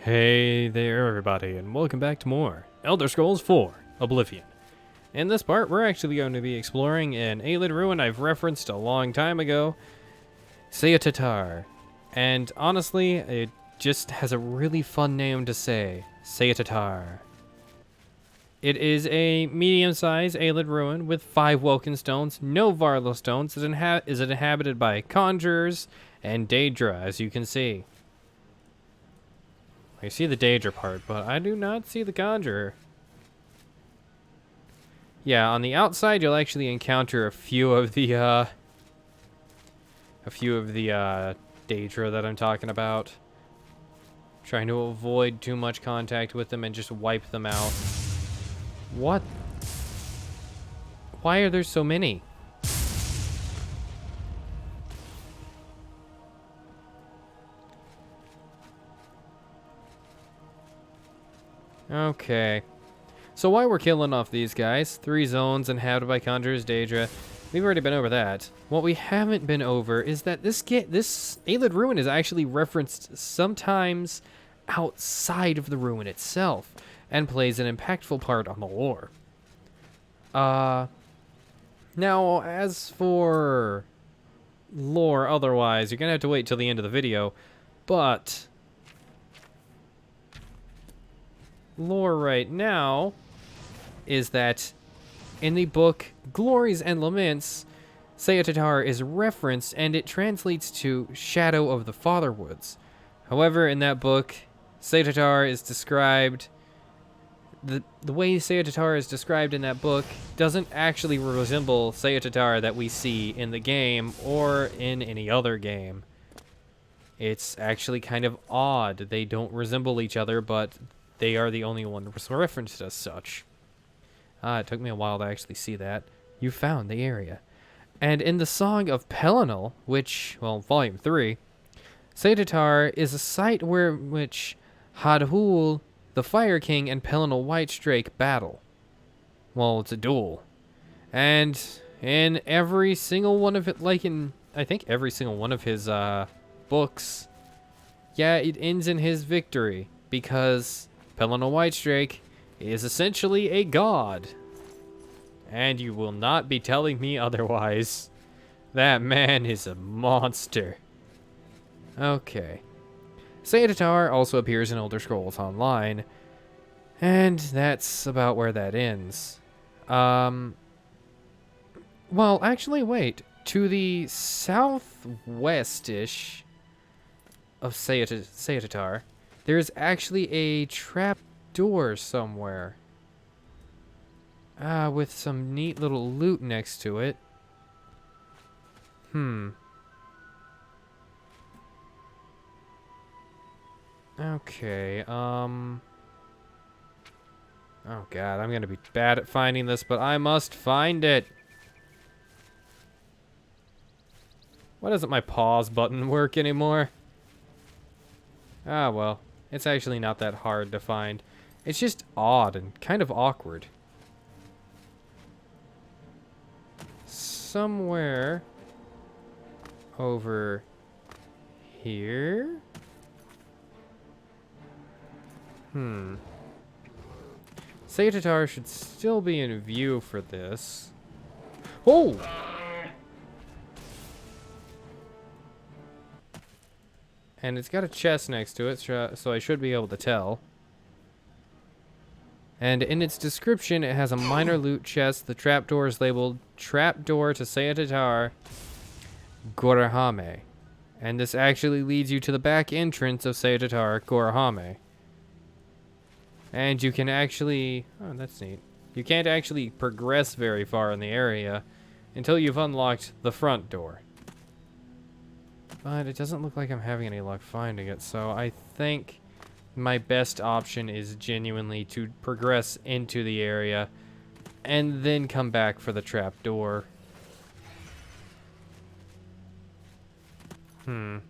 Hey there everybody, and welcome back to more Elder Scrolls 4 Oblivion. In this part, we're actually going to be exploring an Ayleid ruin I've referenced a long time ago, Ceyatatar. And honestly, it just has a really fun name to say, Ceyatatar. It is a medium-sized Ayleid ruin with 5 Welkin stones, no Varlo stones. It is inhabited by conjurers and Daedra, as you can see. I see the Daedra part, but I do not see the Conjurer. Yeah, on the outside, you'll actually encounter a few of the Daedra that I'm talking about. Trying to avoid too much contact with them and just wipe them out. What? Why are there so many? Okay. So while we're killing off these guys, 3 zones inhabited by conjurers, Daedra, we've already been over that. What we haven't been over is that this Ayleid ruin is actually referenced sometimes outside of the ruin itself, and plays an impactful part on the lore. Now, as for lore otherwise, you're gonna have to wait till the end of the video, but lore right now is that in the book Glories and Laments, Ceyatatar is referenced and it translates to Shadow of the Fatherwoods. However, in that book, Ceyatatar is described, the way Ceyatatar is described in that book doesn't actually resemble Ceyatatar that we see in the game or in any other game. It's actually kind of odd. They don't resemble each other, but they are the only one referenced as such. It took me a while to actually see that. You found the area. And in the Song of Pelinal, which, well, Volume 3, Ceyatatar is a site which Hadhul, the Fire King, and Pelinal Whitestrake battle. Well, it's a duel. And in every single one of it, I think every single one of his books, yeah, it ends in his victory, because Pelinal Whitestrake is essentially a god. And you will not be telling me otherwise. That man is a monster. Okay. Ceyatatar also appears in Elder Scrolls Online, and that's about where that ends. Well, actually, wait. To the southwest-ish of Ceyatatar, there's actually a trap door somewhere. With some neat little loot next to it. Okay, oh god, I'm gonna be bad at finding this, but I must find it! Why doesn't my pause button work anymore? Ah, well, it's actually not that hard to find. It's just odd and kind of awkward. Somewhere over here? Ceyatatar should still be in view for this. Oh! And it's got a chest next to it, so I should be able to tell. And in its description, it has a minor loot chest. The trapdoor is labeled Trapdoor to Ceyatatar Gorahame. And this actually leads you to the back entrance of Ceyatatar Gorahame. And you can actually... oh, that's neat. You can't actually progress very far in the area until you've unlocked the front door. But it doesn't look like I'm having any luck finding it, so I think my best option is genuinely to progress into the area and then come back for the trap door. God,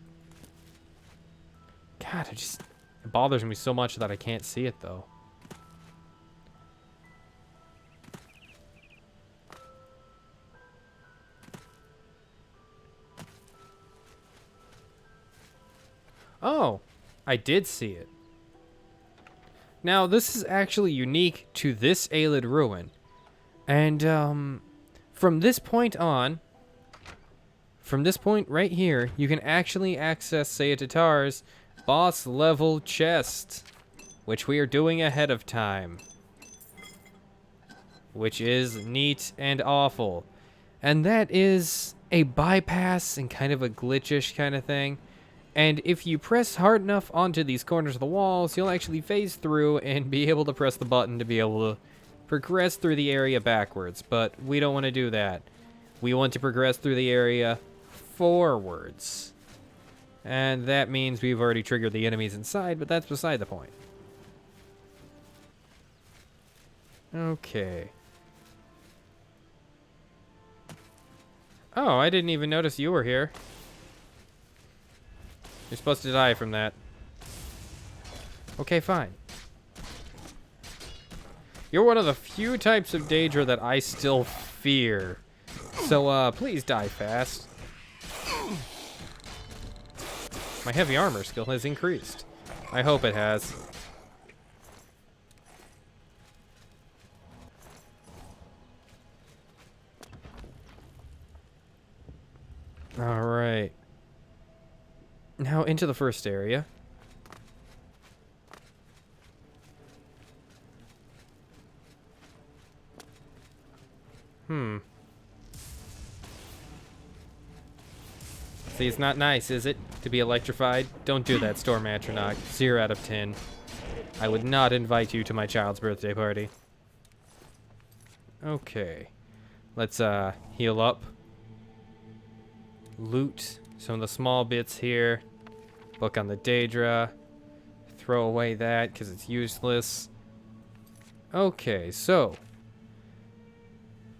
it bothers me so much that I can't see it, though. Oh, I did see it. Now, this is actually unique to this Ayleid ruin. And, from this point on, from this point right here, you can actually access Ceyatatar's boss level chest, which we are doing ahead of time. Which is neat and awful. And that is a bypass and kind of a glitchish kind of thing. And if you press hard enough onto these corners of the walls, you'll actually phase through and be able to press the button to be able to progress through the area backwards. But we don't want to do that. We want to progress through the area forwards. And that means we've already triggered the enemies inside, but that's beside the point. Okay. Oh, I didn't even notice you were here. You're supposed to die from that. Okay, fine. You're one of the few types of Daedra that I still fear. So, please die fast. My heavy armor skill has increased. I hope it has. Alright. Now into the first area. See, it's not nice, is it? To be electrified? Don't do that, Storm Atronach. 0 out of 10. I would not invite you to my child's birthday party. Okay. Let's, heal up. Loot some of the small bits here. Book on the Daedra. Throw away that because it's useless. Okay, so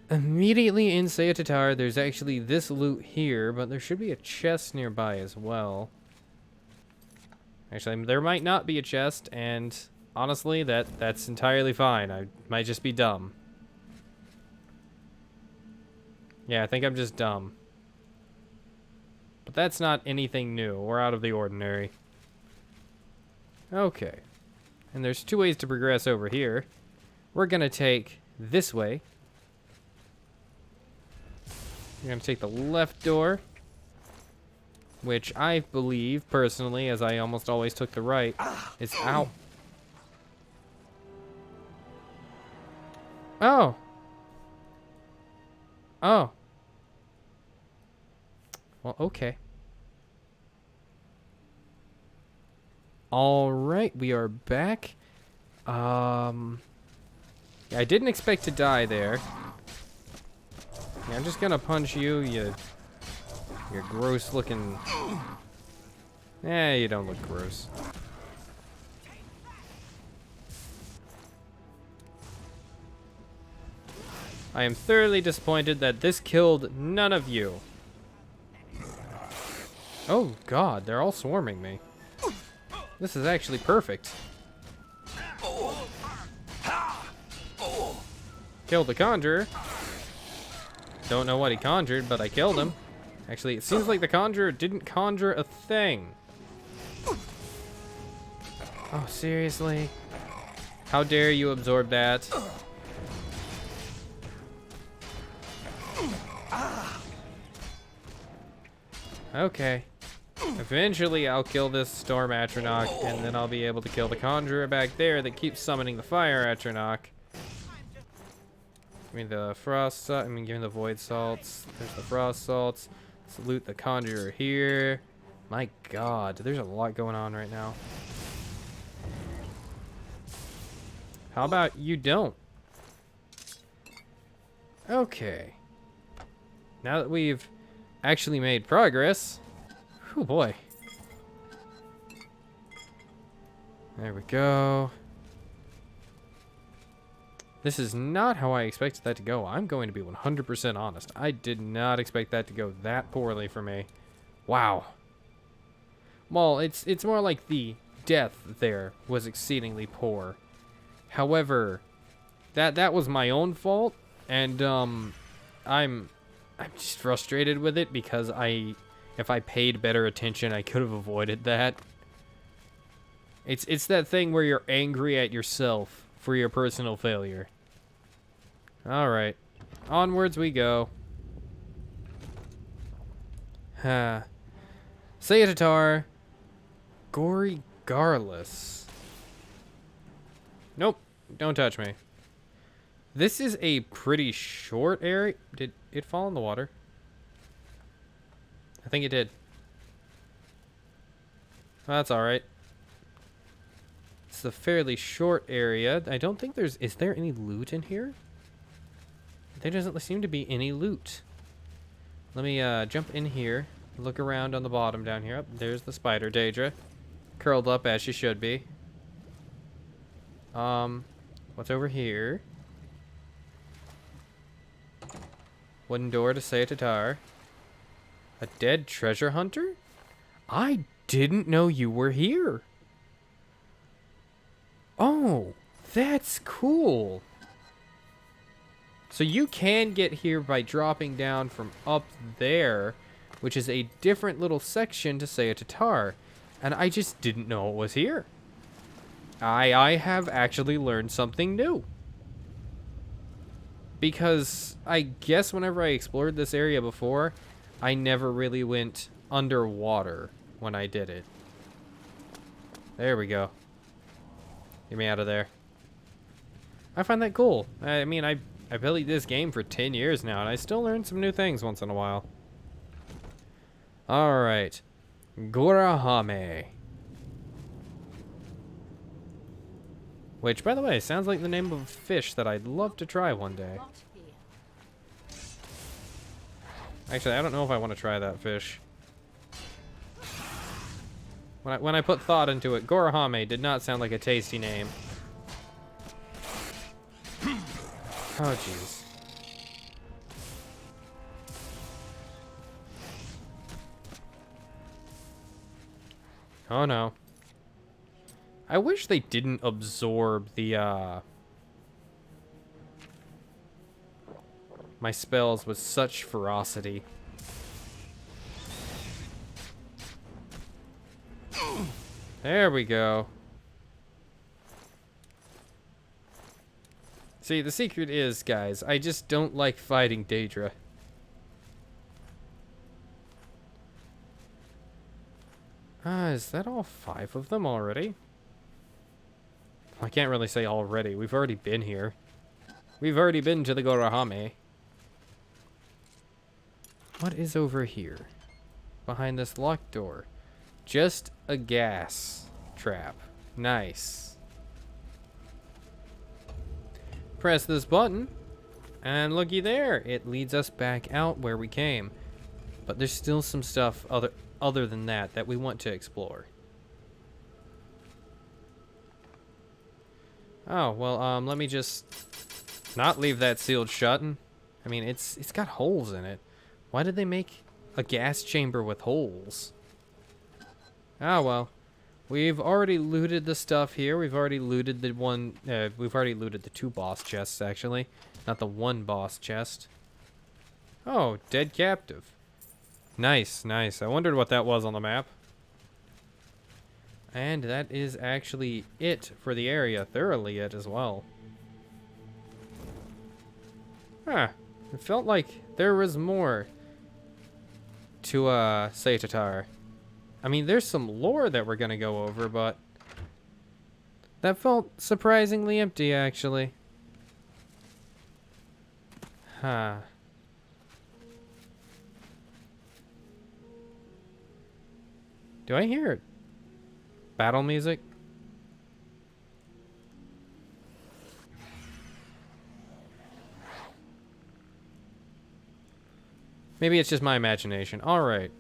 immediately in Ceyatatar, there's actually this loot here, but there should be a chest nearby as well. Actually, there might not be a chest, and honestly, that's entirely fine. I might just be dumb. Yeah, I think I'm just dumb. But that's not anything new. We're out of the ordinary. Okay. And there's 2 ways to progress over here. We're going to take this way. We're going to take the left door. Which I believe, personally, as I almost always took the right, is out. Oh. Oh. Well, okay. All right, we are back. Yeah, I didn't expect to die there. Yeah, I'm just gonna punch you, you're gross looking. You don't look gross. I am thoroughly disappointed that this killed none of you. Oh god, they're all swarming me. This is actually perfect. Killed the conjurer. Don't know what he conjured, but I killed him. Actually, it seems like the conjurer didn't conjure a thing. Oh, seriously? How dare you absorb that? Okay. Eventually, I'll kill this Storm Atronach, and then I'll be able to kill the Conjurer back there that keeps summoning the Fire Atronach. Give me the Frost Salt. Give me the Void Salts. There's the Frost Salts. Let's loot the Conjurer here. My god, there's a lot going on right now. How about you don't? Okay. Now that we've actually made progress. Oh boy. There we go. This is not how I expected that to go. I'm going to be 100% honest. I did not expect that to go that poorly for me. Wow. Well, it's more like the death there was exceedingly poor. However, that was my own fault, and I'm just frustrated with it because if I paid better attention, I could have avoided that. It's that thing where you're angry at yourself for your personal failure. All right. Onwards we go. Ceyatatar. Gory Garlus. Nope. Don't touch me. This is a pretty short area. Did it fall in the water? I think it did. That's alright. It's a fairly short area. I don't think there's... Is there any loot in here? There doesn't seem to be any loot. Let me jump in here. Look around on the bottom down here. Oh, there's the spider, Daedra. Curled up as she should be. What's over here? Wooden door to Ceyatatar. A dead treasure hunter? I didn't know you were here. Oh, that's cool. So you can get here by dropping down from up there, which is a different little section to Ceyatatar. And I just didn't know it was here. I have actually learned something new. Because I guess whenever I explored this area before, I never really went underwater when I did it. There we go. Get me out of there. I find that cool. I mean, I played this game for 10 years now, and I still learn some new things once in a while. Alright. Gorahame. Which, by the way, sounds like the name of a fish that I'd love to try one day. Actually, I don't know if I want to try that fish. When I put thought into it, Gorahame did not sound like a tasty name. Oh, jeez. Oh, no. I wish they didn't absorb the, my spells with such ferocity. There we go. See, the secret is, guys, I just don't like fighting Daedra. Is that all 5 of them already? I can't really say already. We've already been here. We've already been to the Gorahame. What is over here? Behind this locked door. Just a gas trap. Nice. Press this button, and looky there. It leads us back out where we came. But there's still some stuff other than that we want to explore. Oh, well, let me just not leave that sealed shut. I mean, it's got holes in it. Why did they make a gas chamber with holes? Ah, well. We've already looted the stuff here. We've already looted the we've already looted the 2 boss chests, actually. Not the 1 boss chest. Oh, dead captive. Nice, nice. I wondered what that was on the map. And that is actually it for the area. Thoroughly it as well. Huh. It felt like there was more to Ceyatatar. I mean, there's some lore that we're going to go over, but that felt surprisingly empty, actually. Huh. Do I hear battle music? Maybe it's just my imagination. All right.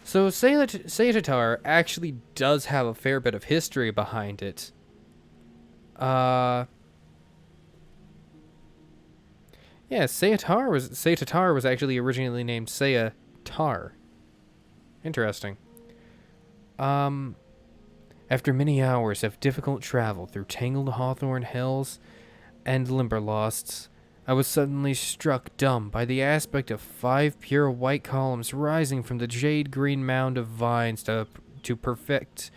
So Ceyatatar actually does have a fair bit of history behind it. Yeah, Ceyatatar was actually originally named Ceyatatar. Interesting. After many hours of difficult travel through tangled hawthorn hills and limberlosts, I was suddenly struck dumb by the aspect of 5 pure white columns rising from the jade-green mound of vines to perfect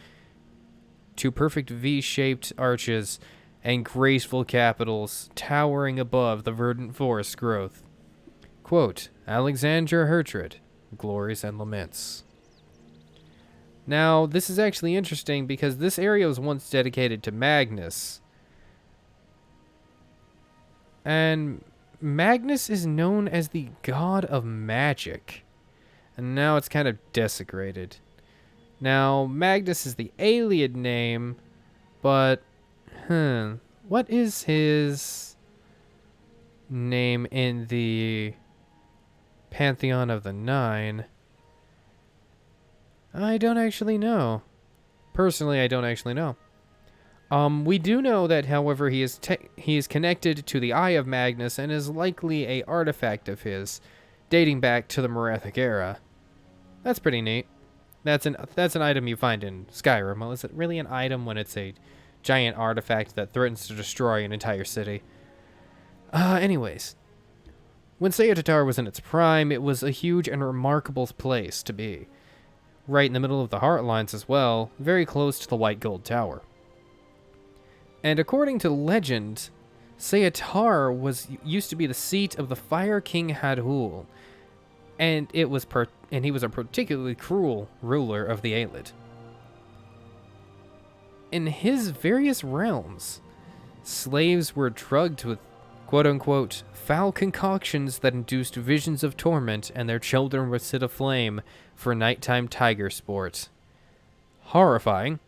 two perfect V-shaped arches and graceful capitals towering above the verdant forest growth. Quote, Alexandra Hertrid, Glories and Laments. Now, this is actually interesting because this area was once dedicated to Magnus. And Magnus is known as the god of magic. And now it's kind of desecrated. Now, Magnus is the Ayleid name, but, what is his name in the Pantheon of the Nine? I don't actually know. Personally, I don't actually know. We do know that, however, he is connected to the Eye of Magnus and is likely a artifact of his, dating back to the Merethic era. That's pretty neat. That's an item you find in Skyrim. Well, is it really an item when it's a giant artifact that threatens to destroy an entire city? Anyways. When Ceyatatar was in its prime, it was a huge and remarkable place to be. Right in the middle of the Heartlands as well, very close to the White Gold Tower. And according to legend, Ceyatatar used to be the seat of the Fire King Hadhul, and he was a particularly cruel ruler of the Ayleid. In his various realms, slaves were drugged with quote-unquote foul concoctions that induced visions of torment, and their children were set aflame for nighttime tiger sport. Horrifying.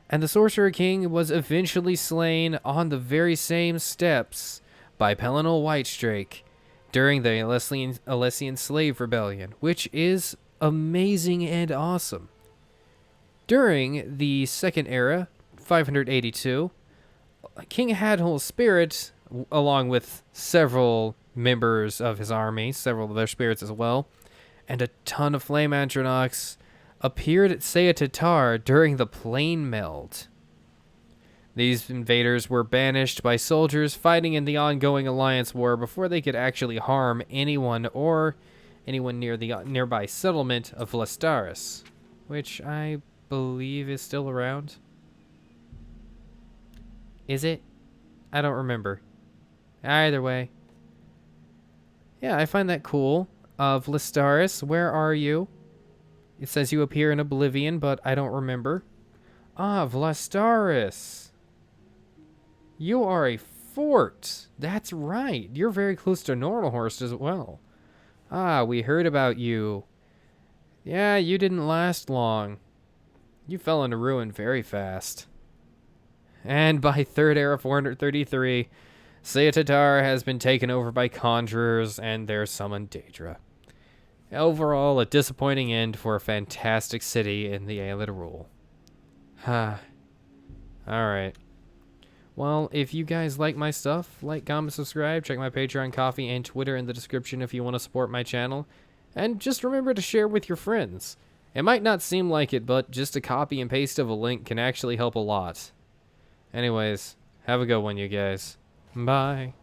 And the Sorcerer King was eventually slain on the very same steps by Pelennor Whitestrake during the Alessian Slave Rebellion, which is amazing and awesome. During the Second Era, 582, King Hadhul's spirit, along with several members of his army, several of their spirits as well, and a ton of Flame Atronachs, appeared at Ceyatatar during the Plane Meld. These invaders were banished by soldiers fighting in the ongoing Alliance War before they could actually harm anyone or anyone near the nearby settlement of Vlastaris, which I believe is still around. Is it? I don't remember. Either way. Yeah, I find that cool. Vlastaris, where are you? It says you appear in Oblivion, but I don't remember. Ah, Vlastaris. You are a fort. That's right. You're very close to Nornelhorst as well. Ah, we heard about you. Yeah, you didn't last long. You fell into ruin very fast. And by 3rd Era 433, Ceyatatar has been taken over by conjurers and their summoned Daedra. Overall, a disappointing end for a fantastic city in the Ayleid rule. Alright. Well, if you guys like my stuff, like, comment, subscribe, check my Patreon, Coffee, and Twitter in the description if you want to support my channel. And just remember to share with your friends. It might not seem like it, but just a copy and paste of a link can actually help a lot. Anyways, have a good one, you guys. Bye.